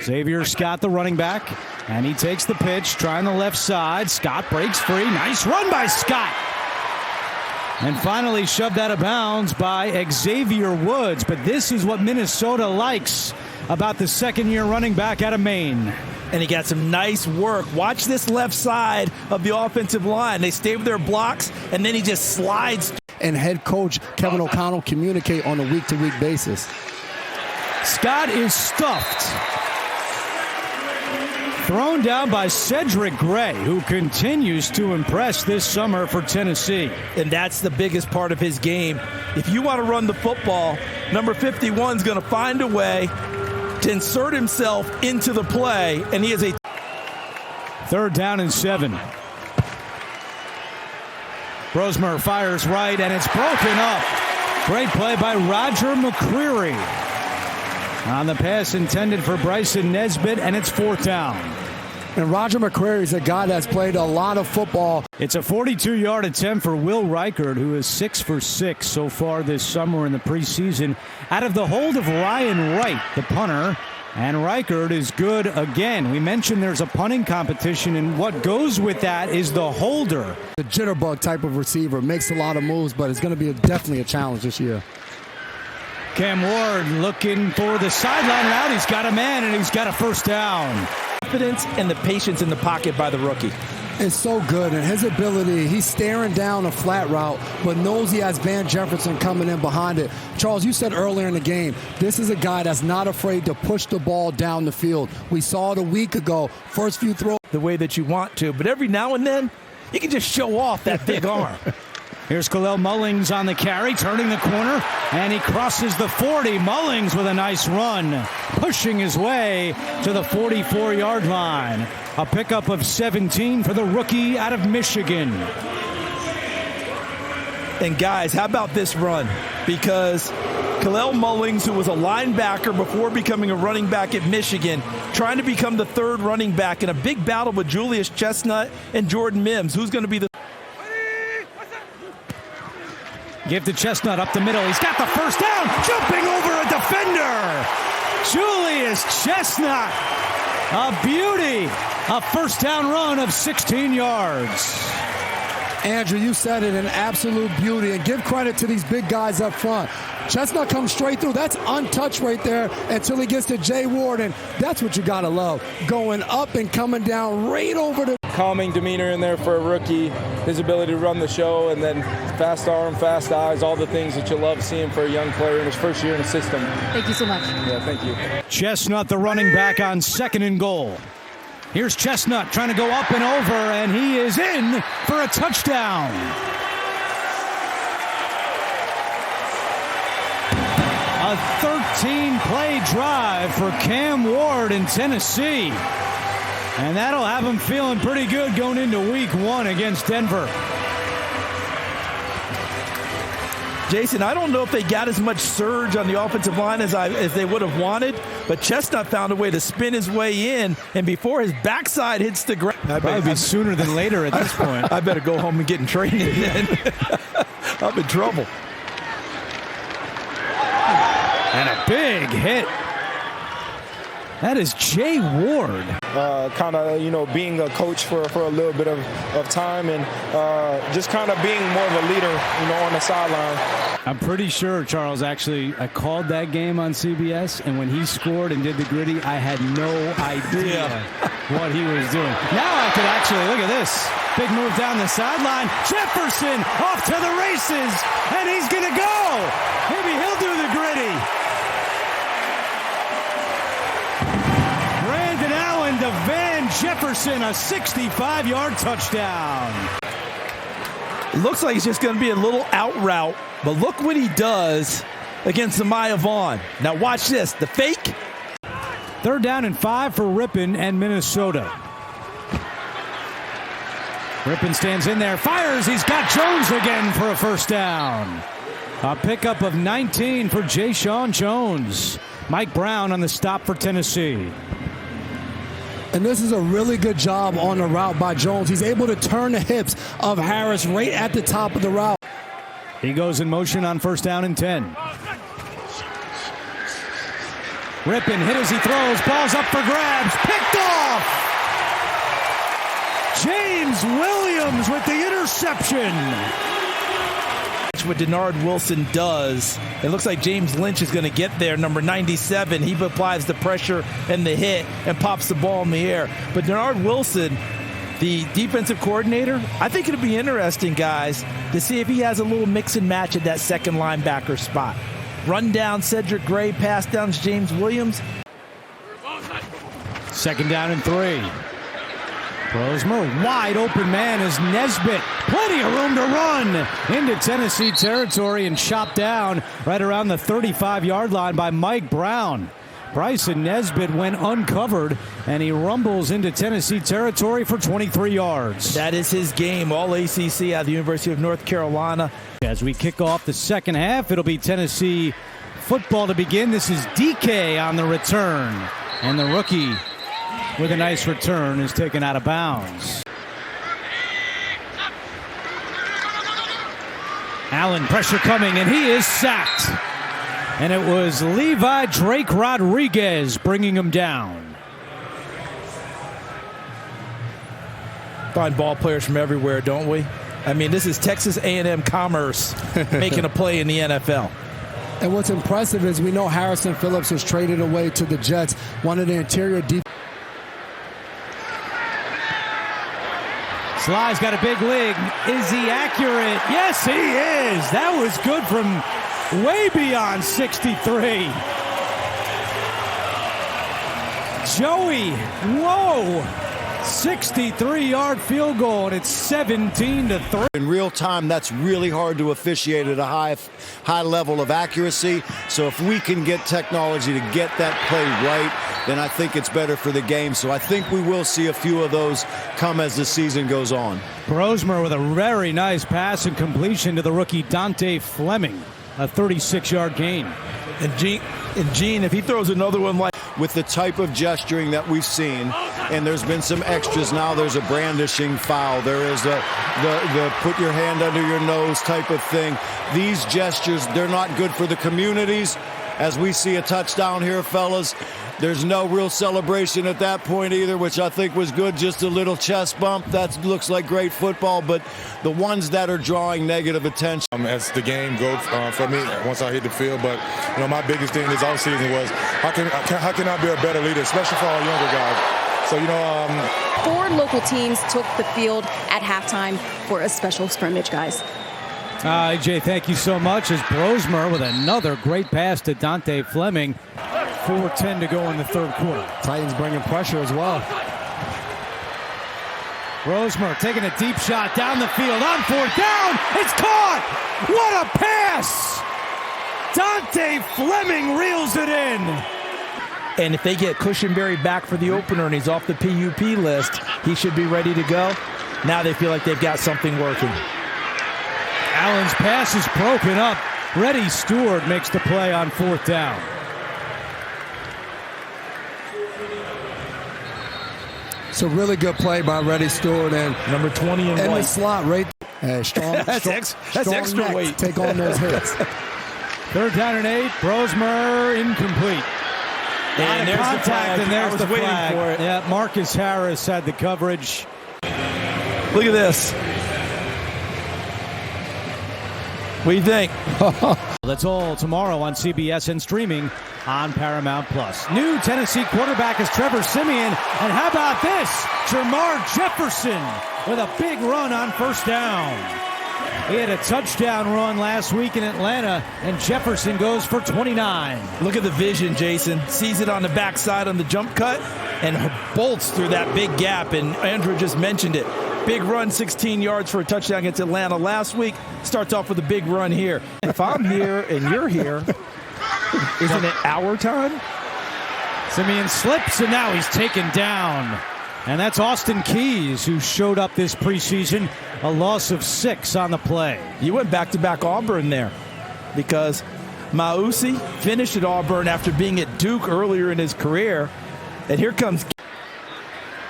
Xavier Scott, the running back, and he takes the pitch, trying the left side. Scott breaks free. Nice run by Scott. And finally shoved out of bounds by Xavier Woods. But this is what Minnesota likes about the second-year running back out of Maine. And he got some nice work. Watch this left side of the offensive line. They stay with their blocks, and then he just slides. And head coach Kevin O'Connell communicate on a week-to-week basis. Scott is stuffed. Thrown down by Cedric Gray, who continues to impress this summer for Tennessee. And that's the biggest part of his game. If you want to run the football, number 51 is going to find a way to insert himself into the play, and he is a 3rd down and 7. Brosmer fires right, and it's broken up. Great play by Roger McCreary on the pass intended for Bryson Nesbitt, and it's 4th down. And Roger McCreary is a guy that's played a lot of football. It's a 42-yard attempt for Will Reichard, who is 6 for 6 so far this summer in the preseason, out of the hold of Ryan Wright, the punter. And Reichard is good again. We mentioned there's a punting competition, and what goes with that is the holder. The jitterbug type of receiver, makes a lot of moves, but it's going to be definitely a challenge this year. Cam Ward looking for the sideline route. He's got a man, and he's got a 1st down. Confidence and the patience in the pocket by the rookie. It's so good, and his ability, he's staring down a flat route, but knows he has Van Jefferson coming in behind it. Charles, you said earlier in the game, this is a guy that's not afraid to push the ball down the field. We saw it a week ago, first few throws. The way that you want to, but every now and then, you can just show off that big arm. Here's Khalil Mullings on the carry, turning the corner, and he crosses the 40. Mullings with a nice run, pushing his way to the 44-yard line. A pickup of 17 for the rookie out of Michigan. And guys, how about this run? Because Khalil Mullings, who was a linebacker before becoming a running back at Michigan, trying to become the 3rd running back in a big battle with Julius Chestnut and Jordan Mims. Who's going to be the... Give to Chestnut up the middle. He's got the 1st down, jumping over a defender. Julius Chestnut, a beauty. A 1st down run of 16 yards. Andrew, you said it, an absolute beauty. And give credit to these big guys up front. Chestnut comes straight through. That's untouched right there until he gets to Jay Ward, and that's what you got to love. Going up and coming down right over the... Calming demeanor in there for a rookie, his ability to run the show, and then fast arm, fast eyes, all the things that you love seeing for a young player in his first year in the system. Thank you so much. Yeah, thank you. Chestnut, the running back, on 2nd and goal. Here's Chestnut trying to go up and over, and he is in for a touchdown. A 13-play drive for Cam Ward in Tennessee. And that'll have him feeling pretty good going into week 1 against Denver. Jason, I don't know if they got as much surge on the offensive line as they would have wanted, but Chestnut found a way to spin his way in, and before his backside hits the ground. Probably be sooner than later at this point. I better go home and get in training then. I'm in trouble. And a big hit. That is Jay Ward. Kind of, being a coach for a little bit of time and just kind of being more of a leader, on the sideline. I'm pretty sure, Charles, actually, I called that game on CBS, and when he scored and did the gritty, I had no idea what he was doing. Now I could actually, look at this. Big move down the sideline. Jefferson off to the races, and he's going to go. Maybe he'll do the gritty. To Van Jefferson, a 65-yard touchdown. It looks like it's just going to be a little out route, but look what he does against Amaya Vaughn. Now watch this, the fake. 3rd down and 5 for Rippon and Minnesota. Rippon stands in there, fires. He's got Jones again for a 1st down. A pickup of 19 for Jayshon Jones. Mike Brown on the stop for Tennessee. And this is a really good job on the route by Jones. He's able to turn the hips of Harris right at the top of the route. He goes in motion on 1st down and 10. Rippon hit as he throws. Ball's up for grabs. Picked off. James Williams with the interception. What Denard Wilson does, it looks like James Lynch is going to get there, number 97. He applies the pressure and the hit and pops the ball in the air. But Denard Wilson, the defensive coordinator, I think it'll be interesting, guys, to see if he has a little mix and match at that second linebacker spot. Run down Cedric Gray, pass down James Williams. 2nd down and 3. Brosmer, wide open man is Nesbitt. Plenty of room to run into Tennessee territory and chopped down right around the 35-yard line by Mike Brown. Bryson Nesbitt went uncovered, and he rumbles into Tennessee territory for 23 yards. That is his game, all ACC out of the University of North Carolina. As we kick off the second half, it'll be Tennessee football to begin. This is DK on the return, and the rookie with a nice return is taken out of bounds. Allen, pressure coming, and he is sacked. And it was Levi Drake Rodriguez bringing him down. Find ball players from everywhere, don't we? I mean, this is Texas A&M Commerce making a play in the NFL. And what's impressive is we know Harrison Phillips was traded away to the Jets, one of the interior defense. Sly's got a big leg. Is he accurate? Yes, he is. That was good from way beyond 63. Joey, whoa. 63-yard field goal, and it's 17-3. In real time, that's really hard to officiate at a high level of accuracy. So if we can get technology to get that play right, then I think it's better for the game. So I think we will see a few of those come as the season goes on. Brosmer with a very nice pass and completion to the rookie Dante Fleming. A 36-yard gain. And Gene, if he throws another one like... With the type of gesturing that we've seen, and there's been some extras now, there's a brandishing foul. There is the put your hand under your nose type of thing. These gestures, they're not good for the communities. As we see a touchdown here, fellas, there's no real celebration at that point either, which I think was good. Just a little chest bump. That looks like great football, but the ones that are drawing negative attention. As the game goes for me, once I hit the field, but you know, my biggest thing this offseason was how can I be a better leader, especially for our younger guys. So, you know, 4 local teams took the field at halftime for a special scrimmage, guys. AJ, thank you so much. As Brosmer with another great pass to Dante Fleming. 4:10 to go in the third quarter. Titans bringing pressure as well. Brosmer taking a deep shot down the field on 4th down. It's caught. What a pass. Dante Fleming reels it in. And if they get Cushenberry back for the opener and he's off the PUP list, he should be ready to go. Now they feel like they've got something working. Allen's pass is broken up. Reddy Stewart makes the play on 4th down. It's a really good play by Reddy Stewart and number 20 in the slot right. Strong, that's extra weight. Take on those hits. 3rd down and 8. Brosmer incomplete. And there's contact, the flag. and there's the flag. For it. Yeah, Marcus Harris had the coverage. Look at this. What do you think? That's all tomorrow on CBS and streaming on Paramount+. New Tennessee quarterback is Trevor Siemian. And how about this? Jermar Jefferson with a big run on 1st down. He had a touchdown run last week in Atlanta, and Jefferson goes for 29. Look at the vision, Jason. Sees it on the backside on the jump cut and bolts through that big gap. And Andrew just mentioned it. Big run, 16 yards for a touchdown against Atlanta last week. Starts off with a big run here. If I'm here and you're here, isn't it our time? Siemian slips, and now he's taken down. And that's Austin Keys, who showed up this preseason. A loss of 6 on the play. You went back-to-back Auburn there because Mausi finished at Auburn after being at Duke earlier in his career. And here comes...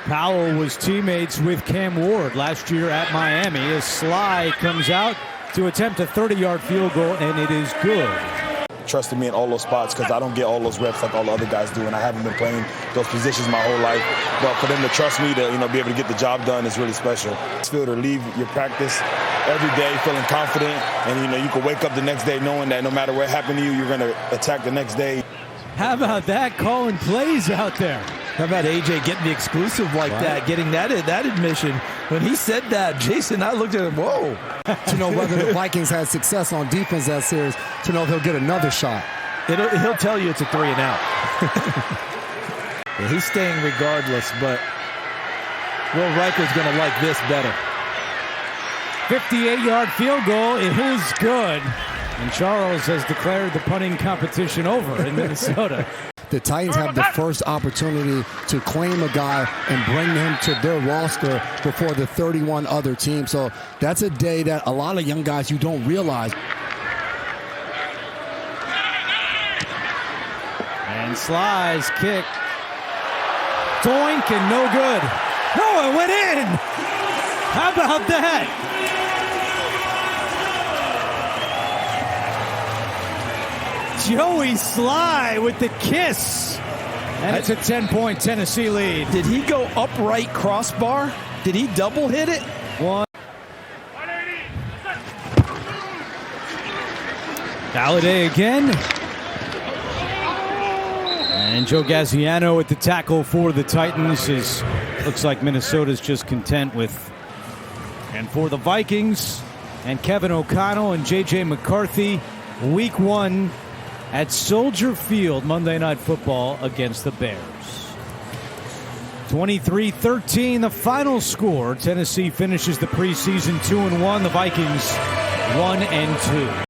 Powell was teammates with Cam Ward last year at Miami as Sly comes out to attempt a 30-yard field goal, and it is good. trusted me in all those spots because I don't get all those reps like all the other guys do, and I haven't been playing those positions my whole life. But for them to trust me to, be able to get the job done is really special. Feel to leave your practice every day feeling confident, and you can wake up the next day knowing that no matter what happened to you, you're going to attack the next day. How about that, calling plays out there? How about AJ getting the exclusive like that, getting that admission? When he said that, Jason, I looked at him, whoa. To know whether the Vikings had success on defense that series, to know if he'll get another shot. He'll tell you it's a 3 and out. Yeah, he's staying regardless, but Will Riker's going to like this better. 58-yard field goal. It is good. And Charles has declared the punting competition over in Minnesota. The Titans have the first opportunity to claim a guy and bring him to their roster before the 31 other teams. So that's a day that a lot of young guys you don't realize. And Sly's kick. Doink and no good. No, it went in. How about that? Joey Sly with the kiss. And it's a 10-point Tennessee lead. Did he go upright crossbar? Did he double hit it? One. Galladay again. And Joe Gaziano with the tackle for the Titans. Looks like Minnesota's just content with. And for the Vikings and Kevin O'Connell and J.J. McCarthy, week 1 at Soldier Field, Monday Night Football against the Bears. 23-13, the final score. Tennessee finishes the preseason 2-1. The Vikings 1-2.